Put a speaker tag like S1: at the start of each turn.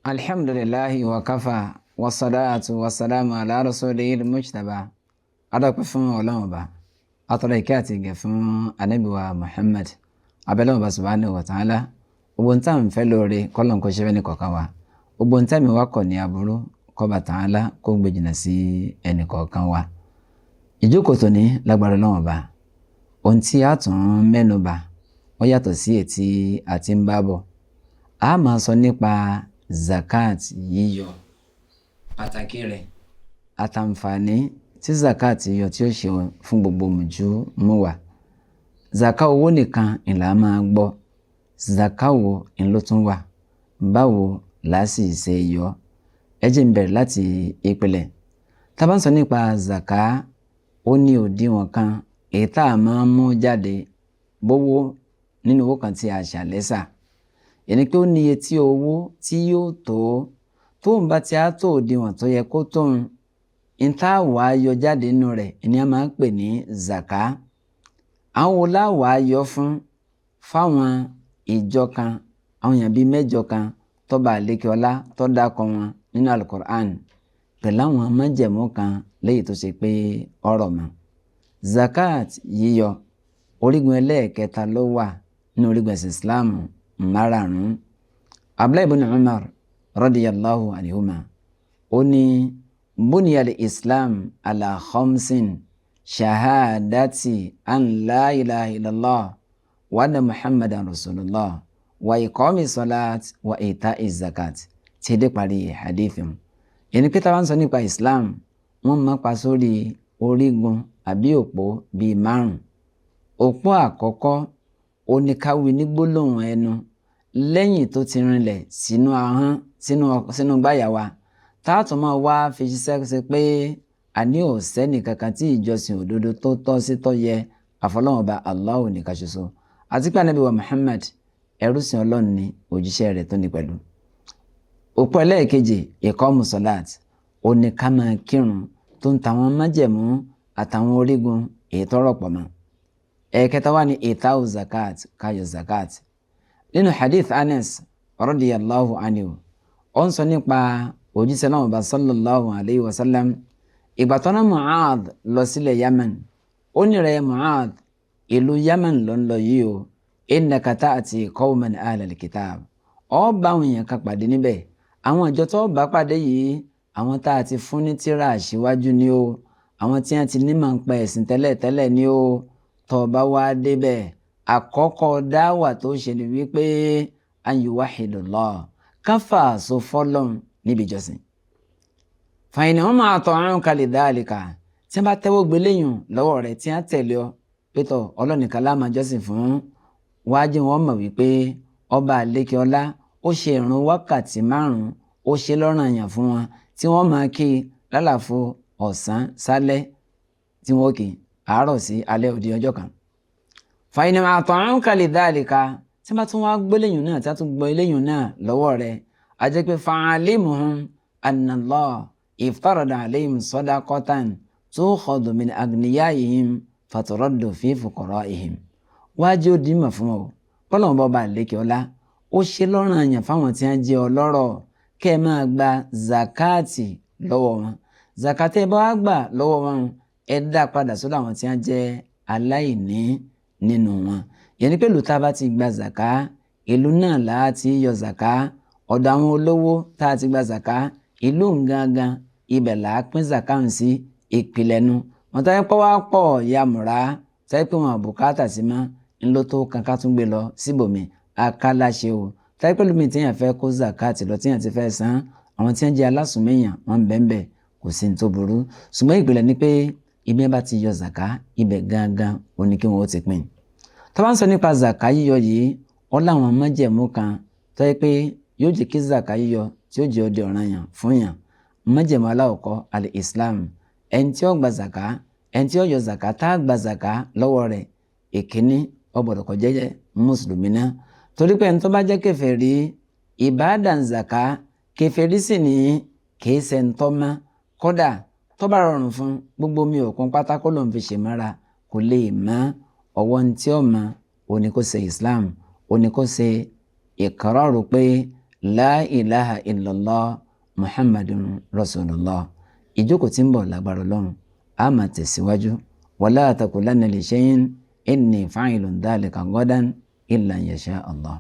S1: alhamdulillahi wa kafa wasalaatu wasalaamu ala rasulil mujtaba adọ́pẹ́ fún ọlọ́run ọba atọ́rọ ìkẹ́ àti ìgẹ̀ fún ànábì wa muhammad abẹ́lẹ́wọ̀n ọba subhanahu wa ta'ala gbogbo ń tàn fẹ́ lóore kọ́lọ̀n kó ṣẹ́fẹ́ ní kọ̀ọ̀kan wa gbogbo ń tàn mi wá kọ̀ ní aburú kọ́ba ta'ala kó gbé jìnnà sí ẹnì kọ̀ọ̀kan wa. ìjókòó tòní lágbára ọlọ́run ọba ohun tí a tún mẹ́nu bà ó yàtọ̀ sí ètí àti ń bá bọ̀ a máa sọ nípa zakat yíyọ pàtàkì rẹ̀ àtàǹfààní tí zakat yíyọ tí ó ṣe fún gbogbo mùjúmùwà. zaka owó nìkan ìlà máa gbọ́, zaka wo ìlú tún wà, báwo láàsì ṣe yọ. ẹ jẹ́ n bẹ̀rẹ̀ láti ìpìlẹ̀. tá bá ń sọ nípa zaka ó ní òdiwọ̀n kan èyí tá a máa mú jáde bówó nínú owó kan tí a ṣàlẹ́sà, yẹni pé ó níye tí owó tí yóò tóun bá ti á tó òdiwọ̀n tó yẹ kó tóun ń tá wà á yọ jáde nínú rẹ̀ ni a máa ń pè ní zaka. àwọn wo láwà á yọ fáwọn ìjọ kan, àwọn èèyàn bíi mẹ́jọ kan tọ́ba àlékè ọlá tó dákọ̀ wọn nínú alukur'an pẹ̀lú àwọn májẹ̀mú kan léyìí tó ṣe pé ọ̀rọ̀ mọ́. zakat yíyọ orígun ẹlẹ́ẹ̀kẹta ló wà nínú orígun ẹ̀sìn islam márààrún. abdullahi ibn umar radiyallahu anhuma ó ní buniyal islam ala khamsin shahadati an la ilaha illallah wa anna muhammadan rasulullah wa iqami salat wa ita'i zakat tí dé parí hadith. ẹni pé táwọn sọ nípa islam wọ́n máa pa sórí orígun àbí òpó bíi márùn. òpó àkọ́kọ́ ó ní ká wí ní gbólóhùn ẹnu lẹ́yìn tó ti rinlẹ̀ sínú ahọ́n sínú gbáyà wa táàtún máa wá fi ṣiṣẹ́ ṣe pé àní ò sẹ́nì kankan tí ìjọsìn òdodo tó tọ́ sí tó yẹ àfọlọ́wọn ọba Allahu nìkan ṣoṣo, àti pé ànábì wa Muhammad ẹrúsìn ọlọ́run ni òjíṣẹ́ rẹ̀ tó ní pẹ̀lú. òpó ẹlẹ́ẹ̀kejì ìkọ́mù sọ́láàt ó ní ká máa kírun tó ń tàwọn májẹ̀mú àtàwọn orígun èyí tọ́rọ̀ pọ̀ mọ́. ẹ̀ẹ̀kẹta wà ní ìtàù zakat, káyọ zakat. nínú hadith Anas radiyallahu anhu ó ń sọ nípa òjíṣẹ́ náà bá sallallahu alayhi wa sallam ìgbà tó ná Mu'adh lọ sílẹ̀ Yemen. ó ní rẹ̀ Mu'adh, ìlú Yemen ló ń lọ yìí o, innaka ta'ti qawman ahlal kitab, ó bá àwọn èèyàn kan pàdé níbẹ̀. àwọn ìjọ tó bá pàdé yìí àwọn tá a ti fún ní tírà síwájú ni o, àwọn tí wọ́n ti ní máa ń pa ẹ̀sìn tẹ́lẹ̀ ni o. tó bá wá débẹ̀ àkọ́kọ́ dáwà tó ṣe ni wípé an yuwahhidullah, káfà so fọ́lọ́n níbi ìjọsìn. fa in hum ata'uka lidhalika, tí wọ́n bá tẹ́wọ́ gbéléyìn lọ́wọ́ rẹ̀ tí wọ́n tẹ̀lé ọ pétọ̀ ọlọ́nìkan la máa jọ́sìn fún, wájú wọn mọ̀ wípé ọba àlékè ọlá ó ṣe ìrun wákàtí 5 ó ṣe lọ́ranyàn fún wọn tí wọ́n máa kí lálàfo ọ̀sán sálẹ́ tí wọ́n kì àárọ̀ sí alẹ́ òdi ọjọ́ kan. fa in ata'uka lidhalika, tí wọ́n bá tún wá gbéléyìn náà tí wọ́n tún gbọ́ eléyìn náà lọ́wọ́ rẹ̀ a jẹ́ pé fa'alimuhum anna Allah iftarada alayhim sadaqatan tukhadhu min agniyaihim faturaddu fi fuqaraihim. wájú ó dìímọ̀ fún ọ bọ́lá wọn bá lékè ọlá ó ṣe lọ́ranyàn fáwọn tí wọ́n jẹ́ ọlọ́rọ̀ kẹ́ ẹ máa gba zakati lọ́wọ́ wọn. zakati ẹ bá wá gbà lọ́wọ́ wọn ẹ dá padà sọ́dọ̀ àwọn tí wọ́n jẹ́ aláìní nínú wọn. yẹn ni pé ìlú tá a bá ti gba zaka ìlú náà láti yọ zaka. ọ̀dọ̀ àwọn olówó tá a ti gba zaka ìlú gangan ibẹ̀ là á pín zaka ń sí ìpìlẹ̀ nu. wọ́n táyé pọ́ wá pọ̀ ya múra táyé pé wọn bùkátà sí mọ́ ńlọ tó kankan tún gbé lọ síbòmí akáláṣe o. táyé pẹ̀lú mi tíyàn fẹ́ kó zakati lọ tíyàn ti fẹ́ san, àwọn tí wọ́n jẹ́ alásùnmẹ́yàn wọ́n bẹ́ẹ̀ kò sí ní tó burú. ṣùgbọ́n ìpìlẹ̀ ni pé ibi ẹ bá ti yọ zaka ibẹ̀ gangan ó ní kí wọ́n ó ti pín. tá bá ń sọ nípa zaka yíyọ yìí ó láwọn májẹ̀mú kan tó yẹ pé yóò jẹ́ kí zaka yíyọ tí ó jẹ́ ọdẹ ọ̀ranyàn fún yàn. májẹ̀mú aláwọ̀kọ́ al-islam, ẹni tí ó gba zaka, ẹni tí ó yọ zaka tá a gba zaka lọ́wọ́ rẹ̀ ìkíní ó gbọ́dọ̀ kó jẹ́ mùsùlùmí náà. torí pé ẹni tó bá jẹ́ kèfèrí ìbádàn zaka kèfèrí sì ní kìí ṣe ń tọ́ mọ́, kódà tó bá rọrùn fún gbogbo mi òkun pátákó ló ń fi ṣe mára kò lè mọ́. ọwọ́ ní tí ó mọ òní kó ṣe islam, òní kó ṣe ìkọ́rọ̀rù pé la ilaha illallah muhammadun rasulullah. Ìjókòó tí ń bọ̀ lágbára Ọlọ́run a máa tẹ̀síwájú. wala taqulanna li shay'in inni fa'ilun dhalika ghadan illa an yasha Allah.